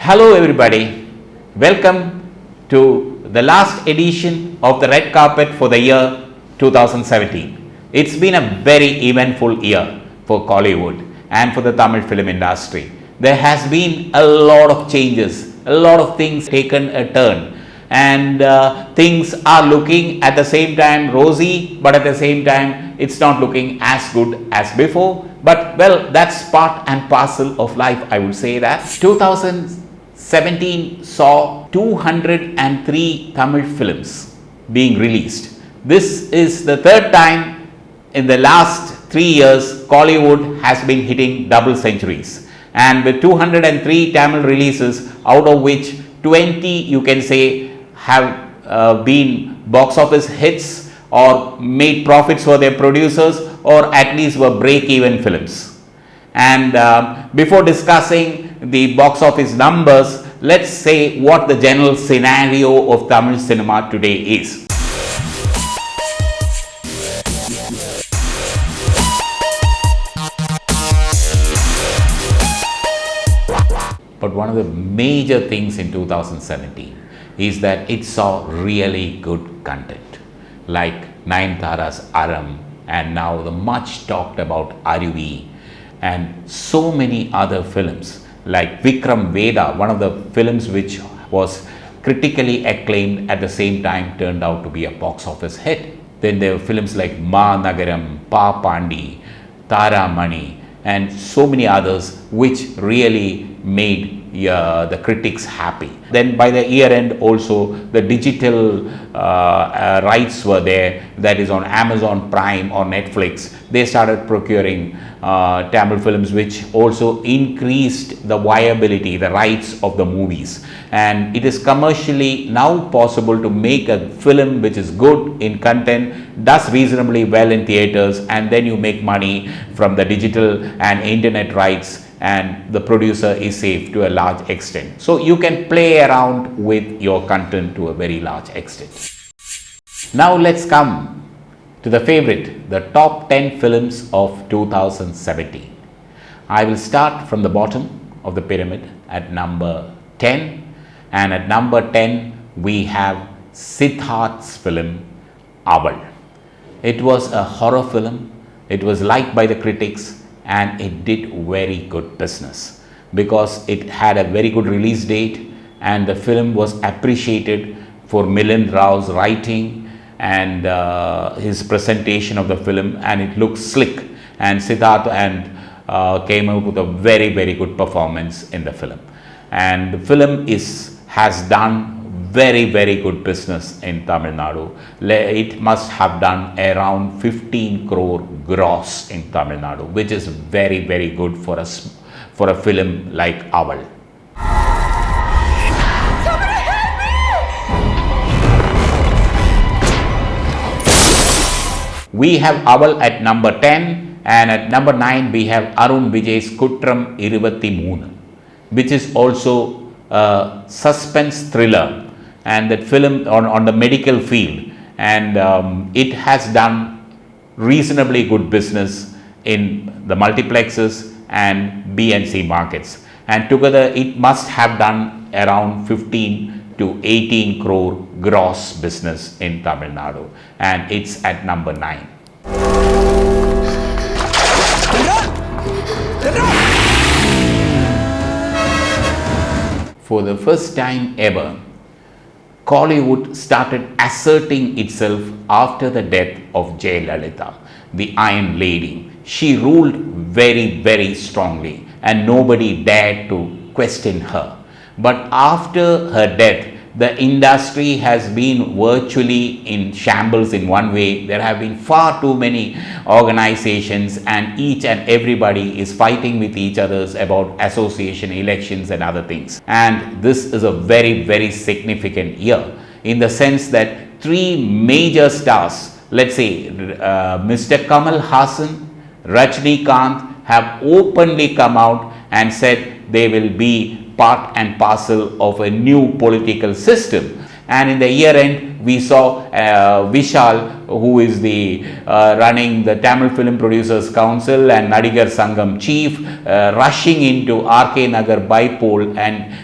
Hello everybody, welcome to the last edition of the red carpet for the year 2017. It's been a very eventful year for Kollywood and for the Tamil film industry. There has been a lot of changes, a lot of things taken a turn, and things are looking at the same time rosy, but at the same time it's not looking as good as before. But well, that's part and parcel of life, I would say that. 2017 saw 203 Tamil films being released. This is the third time in the last 3 years Kollywood has been hitting double centuries. And with 203 Tamil releases, out of which 20 you can say have been box office hits or made profits for their producers, or at least were break-even films. And before discussing the box office numbers, let's say what the general scenario of Tamil cinema today is. But one of the major things in 2017 is that it saw really good content like Nayanthara's Aram, and now the much talked about Aruvi, and so many other films like Vikram Veda, one of the films which was critically acclaimed at the same time turned out to be a box office hit. Then there were films like Ma Nagaram, Pa Pandi, Tara Mani, and so many others which really made the critics happy. Then by the year end also the digital rights were there, that is on Amazon Prime or Netflix. They started procuring Tamil films, which also increased the viability, the rights of the movies. And it is commercially now possible to make a film which is good in content, does reasonably well in theaters, and then you make money from the digital and internet rights, and the producer is safe to a large extent. So you can play around with your content to a very large extent. Now let's come to the favorite, the top 10 films of 2017. I will start from the bottom of the pyramid at number 10, and at number 10 we have Siddharth's film Aval. It was a horror film. It was liked by the critics, and it did very good business because it had a very good release date, and the film was appreciated for Milind Rao's writing and his presentation of the film, and it looks slick, and Siddharth came out with a very good performance in the film. And the film has done very good business in Tamil Nadu. It must have done around 15 crore gross in Tamil Nadu, which is very good for a film like Aval. We have Aval at number 10, and at number 9 we have Arun Vijay's Kutram 23, which is also a suspense thriller, and that film on the medical field, and it has done reasonably good business in the multiplexes and B&C markets, and together it must have done around 15 to 18 crore gross business in Tamil Nadu, and it's at number 9. For the first time ever, Kollywood started asserting itself after the death of Jayalalitha, the Iron Lady. She ruled very strongly, and nobody dared to question her. But after her death, the industry has been virtually in shambles in one way. There have been far too many organizations, and each and everybody is fighting with each other about association elections and other things. And this is a very significant year in the sense that 3 major stars, let's say Mr. Kamal Haasan, Rajnikant, have openly come out and said they will be part and parcel of a new political system. And in the year end, we saw Vishal, who is the running the Tamil Film Producers Council and Nadigar Sangam chief, rushing into RK Nagar Bipole, and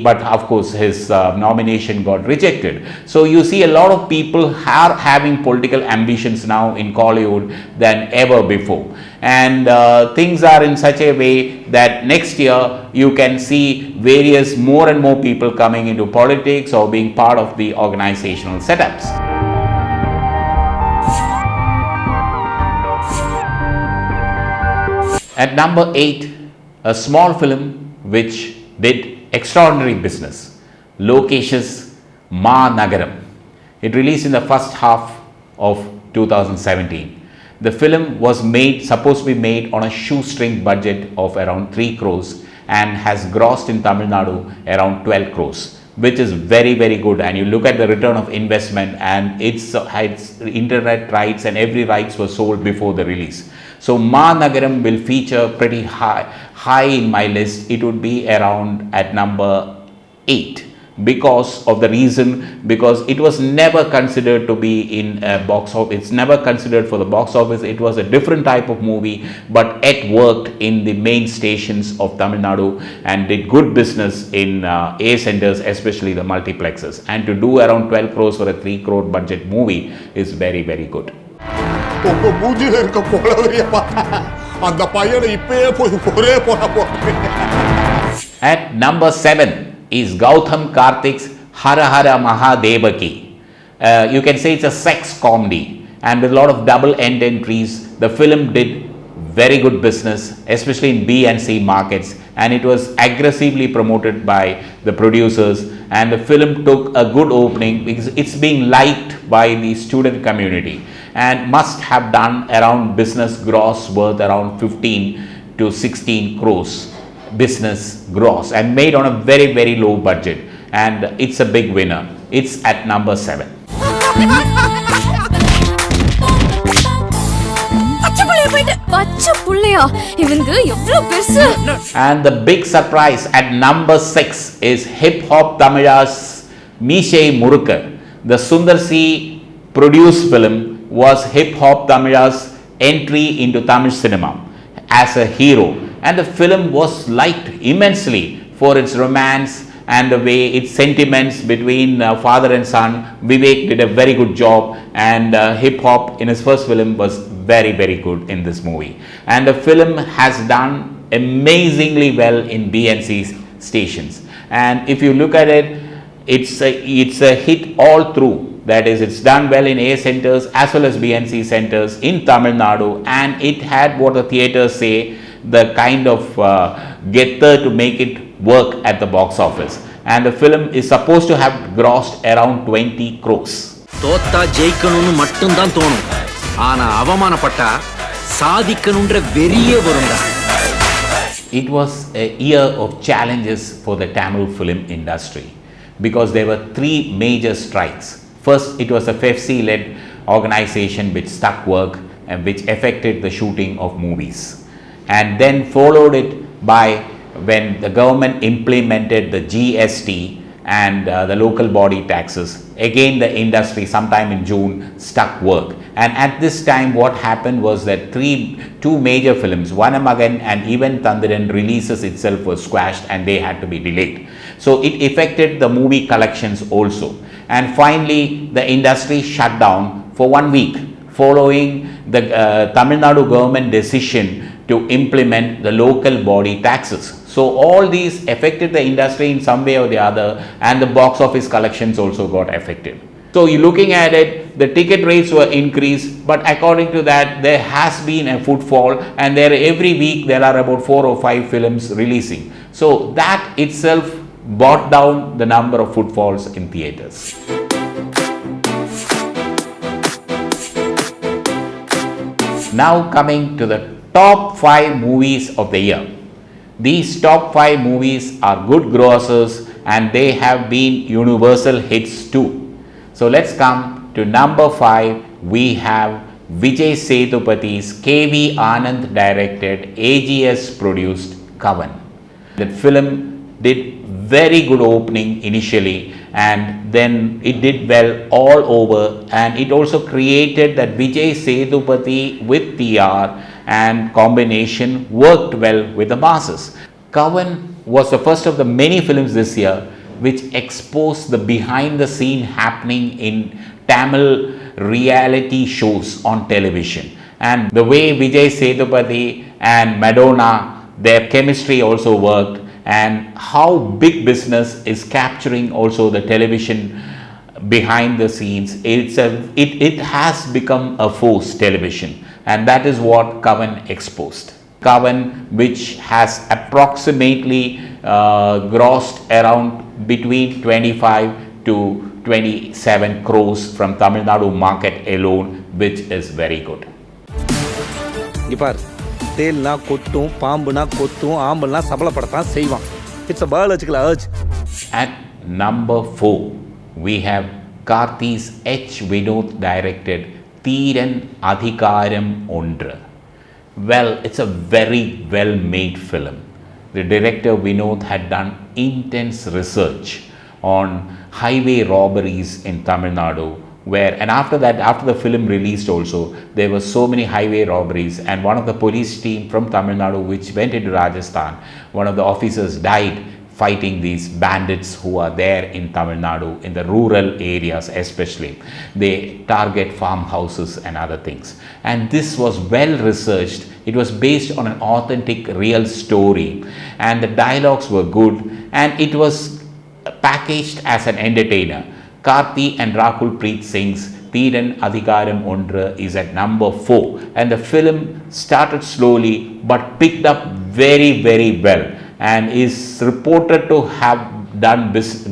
but of course his nomination got rejected. So you see a lot of people are having political ambitions now in Kollywood than ever before, and things are in such a way that next year you can see various more and more people coming into politics or being part of the organizational setups. At number 8, a small film which did extraordinary business, Lokesh's Ma Nagaram. It released in the first half of 2017. The film was supposed to be made on a shoestring budget of around 3 crores and has grossed in Tamil Nadu around 12 crores, which is very, very good. And you look at the return of investment, and its internet rights and every rights were sold before the release. So Ma Nagaram will feature pretty high in my list. It would be around at number 8 because of the reason, because it was never considered to be in a box office. It's never considered for the box office. It was a different type of movie, but it worked in the main stations of Tamil Nadu and did good business in A centers, especially the multiplexes. And to do around 12 crores for a 3 crore budget movie is very, very good. At number 7 is Gautam Karthik's Hara Hara Mahadevaki. You can say it's a sex comedy, and with a lot of double end entries. The film did very good business, especially in B and C markets, and it was aggressively promoted by the producers, and the film took a good opening because it's being liked by the student community and must have done around business gross worth around 15 to 16 crores business gross, and made on a very, very low budget, and it's a big winner. It's at number 7. And the big surprise at number 6 is hip hop Tamila's Meeshay Murukku. The Sundar C produced film was hip hop Tamila's entry into Tamil cinema as a hero, and the film was liked immensely for its romance and the way its sentiments between father and son. Vivek did a very good job, and hip hop in his first film was very, very good in this movie, and the film has done amazingly well in B and C stations. And if you look at it, it's a hit all through. That is, it's done well in A centers as well as B and C centers in Tamil Nadu, and it had what the theatres say, the kind of getter to make it work at the box office. And the film is supposed to have grossed around 20 crores. தோத்தா ஜெயிக்கணும்னு மட்டும் தான் தோணும், ஆனா அவமானப்பட்டா சாதிக்கணும்ன்ற வெறியே வரும்டா. It was a year of challenges for the Tamil film industry because there were 3 major strikes. First, it was a FFC-led organization which stuck work and which affected the shooting of movies. And then followed it by when the government implemented the GST and the local body taxes. Again, the industry sometime in June stuck work. And at this time, what happened was that 2 major films, Vanamagan and Eventful releases itself was squashed, and they had to be delayed. So it affected the movie collections also. And finally, the industry shut down for 1 week following the Tamil Nadu government decision to implement the local body taxes. So all these affected the industry in some way or the other, and the box office collections also got affected. So you're looking at it, the ticket rates were increased, but according to that, there has been a footfall, and every week there are about 4 or 5 films releasing. So that itself brought down the number of footfalls in theatres. Now coming to the top 5 movies of the year. These top 5 movies are good grossers, and they have been universal hits too. So let's come to number 5. We have Vijay Sethupath's KV Anand directed, AGS produced Kavan. That film did very good opening initially, and then it did well all over, and it also created that Vijay Sethupathi with TR and combination worked well with the masses. Kavan was the first of the many films this year which exposed the behind the scene happening in Tamil reality shows on television. And the way Vijay Sethupathi and Madonna, their chemistry also worked, and how big business is capturing also the television behind the scenes. It has become a force, television, and that is what Kavan exposed. Kavan, which has approximately grossed around between 25 to 27 crores from Tamil Nadu market alone, which is very good. Ibhar தேல்னா கொத்தும் பாம்புனா கொத்தும் ஆம்பல்னா சபலப்படத்தான் செய்வான். It's a biological urge. At number 4, we have Karthi's H. Vinod directed Theeran Adhikaram Ondra. Well, it's a very well made film. The director Vinod had done intense research on highway robberies in Tamil Nadu, where, and after that, after the film released also, there were so many highway robberies, and one of the police team from Tamil Nadu which went into Rajasthan, one of the officers died fighting these bandits who are there in Tamil Nadu, in the rural areas especially. They target farmhouses and other things. And this was well researched. It was based on an authentic real story, and the dialogues were good, and it was packaged as an entertainer. Karthi and Rakul Preet Singh's Theeran Adhikaram Ondra is at number 4, and the film started slowly but picked up very, very well, and is reported to have done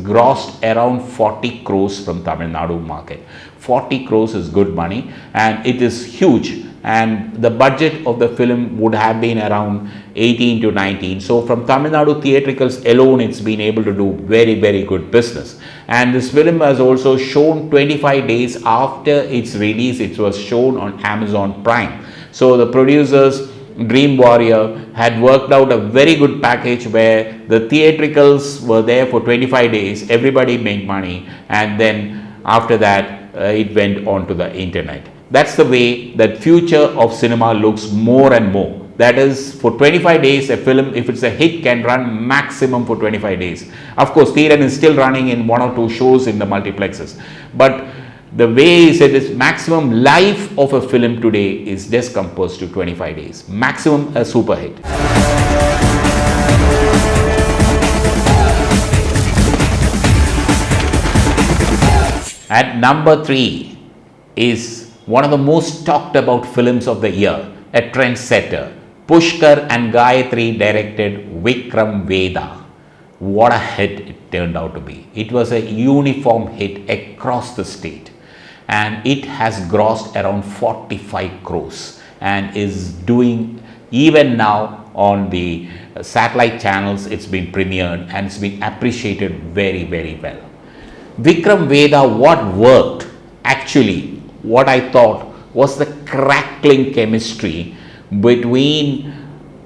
grossed around 40 crores from Tamil Nadu market. 40 crores is good money, and it is huge, and the budget of the film would have been around 18 to 19. So from Tamil Nadu theatricals alone, it's been able to do very, very good business. And this film was also shown 25 days after its release. It was shown on Amazon Prime. So the producers, Dream Warrior, had worked out a very good package where the theatricals were there for 25 days, everybody made money, and then after that it went on to the internet. That's the way that future of cinema looks more and more. That is, for 25 days a film, if it's a hit, can run maximum for 25 days. Of course, Theeran is still running in 1 or 2 shows in the multiplexes, but the way it is, maximum life of a film today is just composed to 25 days. Maximum a super hit. At number 3 is one of the most talked about films of the year, a trendsetter. Pushkar and Gayatri directed Vikram Vedha. What a hit it turned out to be. It was a uniform hit across the state, and it has grossed around 45 crores and is doing, even now on the satellite channels, it's been premiered and it's been appreciated very, very well. Vikram Vedha, what worked actually, what I thought was the crackling chemistry between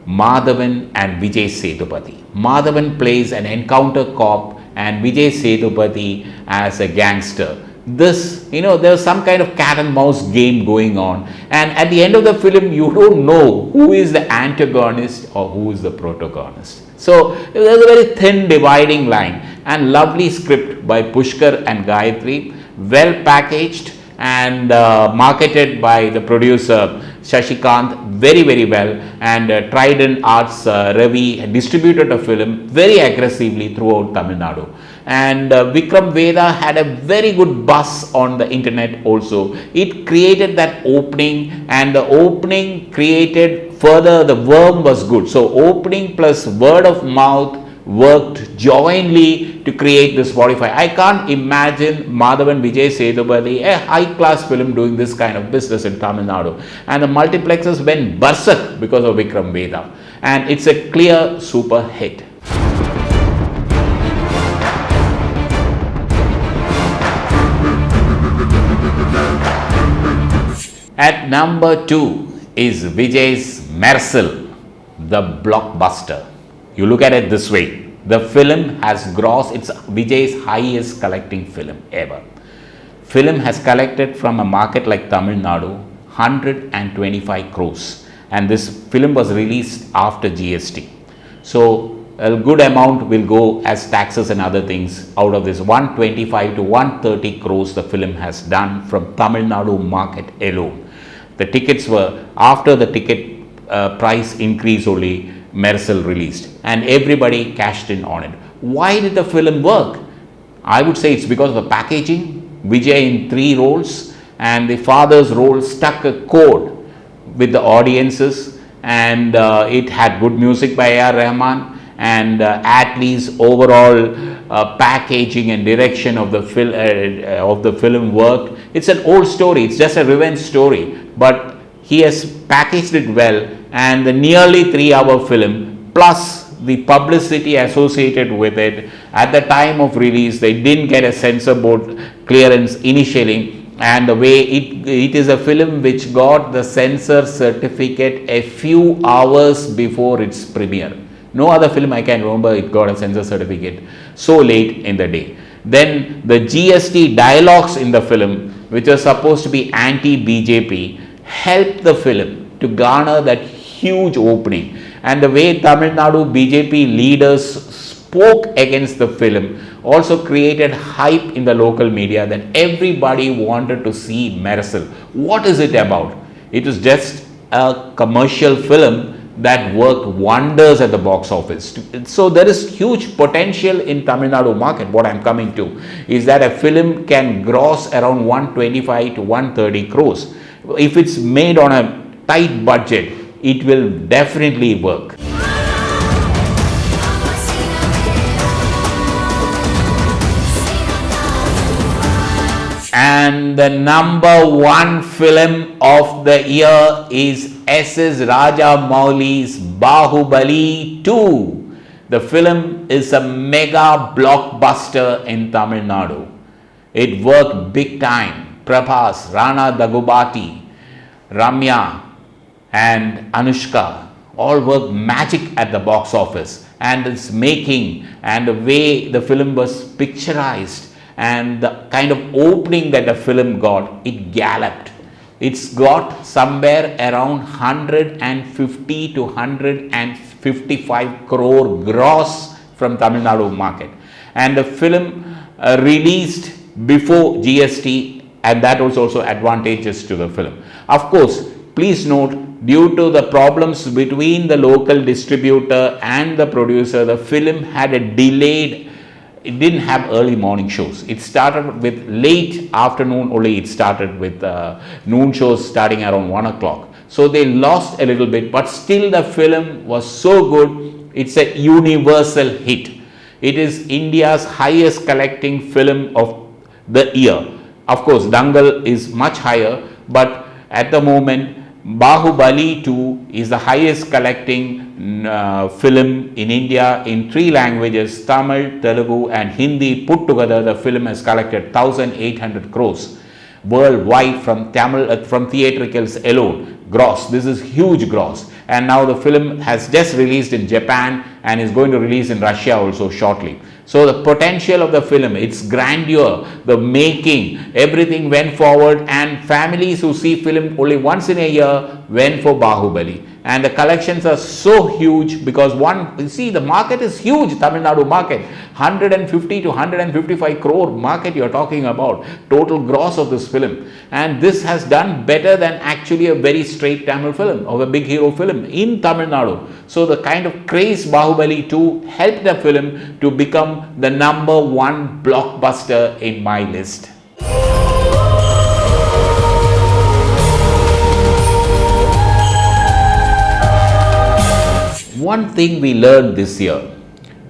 Madhavan and Vijay Sethupathi. Madhavan plays an encounter cop and Vijay Sethupathi as a gangster. This, there's some kind of cat and mouse game going on, and at the end of the film you don't know who is the antagonist or who is the protagonist. So there's a very thin dividing line, and lovely script by Pushkar and Gayatri, well packaged and marketed by the producer Shashikant very, very well, and Trident Arts Ravi distributed the film very aggressively throughout Tamil Nadu. And Vikram Vedha had a very good buzz on the internet also. It created that opening, and the opening created further, the worm was good. So opening plus word of mouth worked jointly to create this 45. I can't imagine Madhavan Vijay Sethupathi, a high class film, doing this kind of business in Tamil Nadu. And the multiplexes went berserk because of Vikram Vedha, and it's a clear super hit. At number 2 is Vijay's Mersal, the blockbuster. You look at it this way, the film has grossed, it's Vijay's highest collecting film ever. Film has collected from a market like Tamil Nadu 125 crores, and this film was released after GST. So a good amount will go as taxes and other things out of this 125 to 130 crores the film has done from Tamil Nadu market alone. The tickets were, after the ticket price increase only, Mersal released and everybody cashed in on it. Why did the film work? I would say it's because of the packaging. Vijay in 3 roles and the father's role struck a chord with the audiences, and it had good music by A.R. Rahman, and Atlee's overall packaging and direction of the film worked. It's an old story, it's just a revenge story, but he has packaged it well, and the nearly 3-hour film plus the publicity associated with it at the time of release, they didn't get a censor board clearance initially, and the way it is a film which got the censor certificate a few hours before its premiere. No other film I can remember it got a censor certificate so late in the day. Then the GST dialogues in the film, which are supposed to be anti-BJP, helped the film to garner that huge opening. And the way Tamil Nadu BJP leaders spoke against the film also created hype in the local media that everybody wanted to see Mersal. What is it about? It was just a commercial film that worked wonders at the box office. So there is huge potential in Tamil Nadu market. What I am coming to is that a film can gross around 125 to 130 crores. If it's made on a tight budget, it will definitely work. And the number 1 film of the year is S.S. Rajamouli's Bahubali 2. The film is a mega blockbuster in Tamil Nadu. It worked big time. Prabhas, Rana Dagubati, Ramya and Anushka all worked magic at the box office, and its making and the way the film was picturized and the kind of opening that the film got, it galloped. It's got somewhere around 150 to 155 crore gross from Tamil Nadu market, and the film released before GST, and that was also advantageous to the film. Of course, please note, due to the problems between the local distributor and the producer, the film had a delayed. It didn't have early morning shows. It started with late afternoon only. It started with noon shows starting around 1 o'clock. So they lost a little bit, but still the film was so good. It's a universal hit. It is India's highest collecting film of the year. Of course, Dangal is much higher, but at the moment, Bahubali 2 is the highest collecting film in India in 3 languages, Tamil, Telugu and Hindi put together. The film has collected 1,800 crores worldwide from theatricals alone. Gross. This is huge gross. And now the film has just released in Japan and is going to release in Russia also shortly. So the potential of the film, its grandeur, the making, everything went forward, and families who see film only once in a year went for Bahubali. And the collections are so huge because the market is huge. Tamil Nadu market, 150 to 155 crore market you are talking about, total gross of this film. And this has done better than actually a very straight Tamil film or a big hero film in Tamil Nadu. So the kind of craze Bahubali 2 helped the film to become the number 1 blockbuster in my list. One thing we learned this year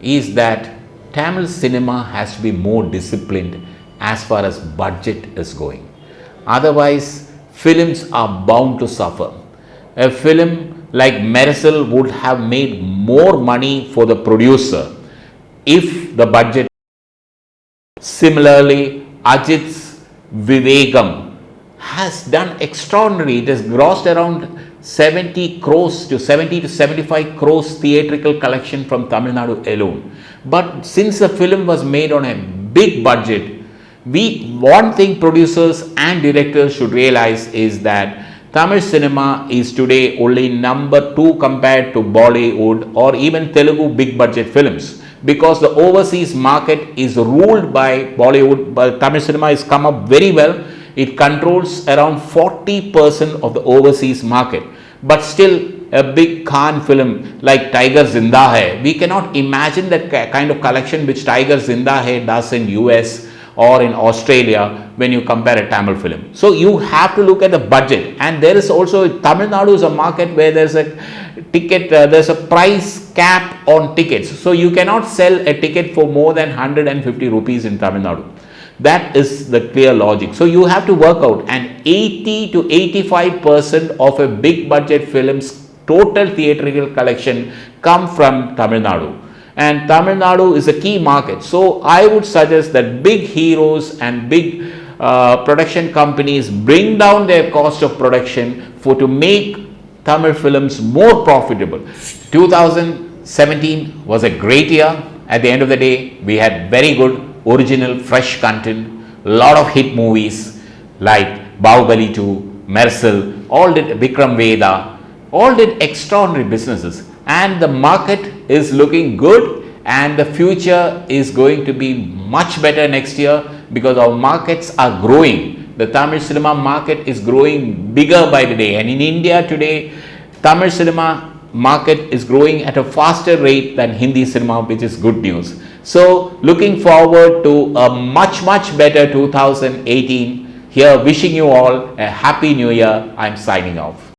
is that Tamil cinema has to be more disciplined as far as budget is going. Otherwise, films are bound to suffer. A film like Mersal would have made more money for the producer if the budget. Similarly, Ajit's Vivegam has done extraordinary. It has grossed around 70 to 75 crores theatrical collection from Tamil Nadu alone. But since the film was made on a big budget, one thing producers and directors should realize is that Tamil cinema is today only number 2 compared to Bollywood or even Telugu big budget films, because the overseas market is ruled by Bollywood, but Tamil cinema has come up very well. It controls around 40% of the overseas market. But still, a big Khan film like Tiger Zinda Hai, we cannot imagine that kind of collection which Tiger Zinda Hai does in US or in Australia when you compare a Tamil film. So you have to look at the budget, and there is also Tamil Nadu is a market where there's a ticket, there's a price cap on tickets. So you cannot sell a ticket for more than 150 rupees in Tamil Nadu. That is the clear logic. So you have to work out, and 80 to 85% of a big budget film's total theatrical collection come from Tamil Nadu. And Tamil Nadu is a key market. So I would suggest that big heroes and big production companies bring down their cost of production to make Tamil films more profitable. 2017 was a great year. At the end of the day, we had very good original fresh content, lot of hit movies like Bahubali 2, Mersal, all did Vikram Veda, all did extraordinary businesses, and the market is looking good, and the future is going to be much better next year because our markets are growing. The Tamil cinema market is growing bigger by the day, and in India today, Tamil cinema market is growing at a faster rate than Hindi cinema, which is good news. So looking forward to a much better 2018. Here, wishing you all a happy new year. I'm signing off.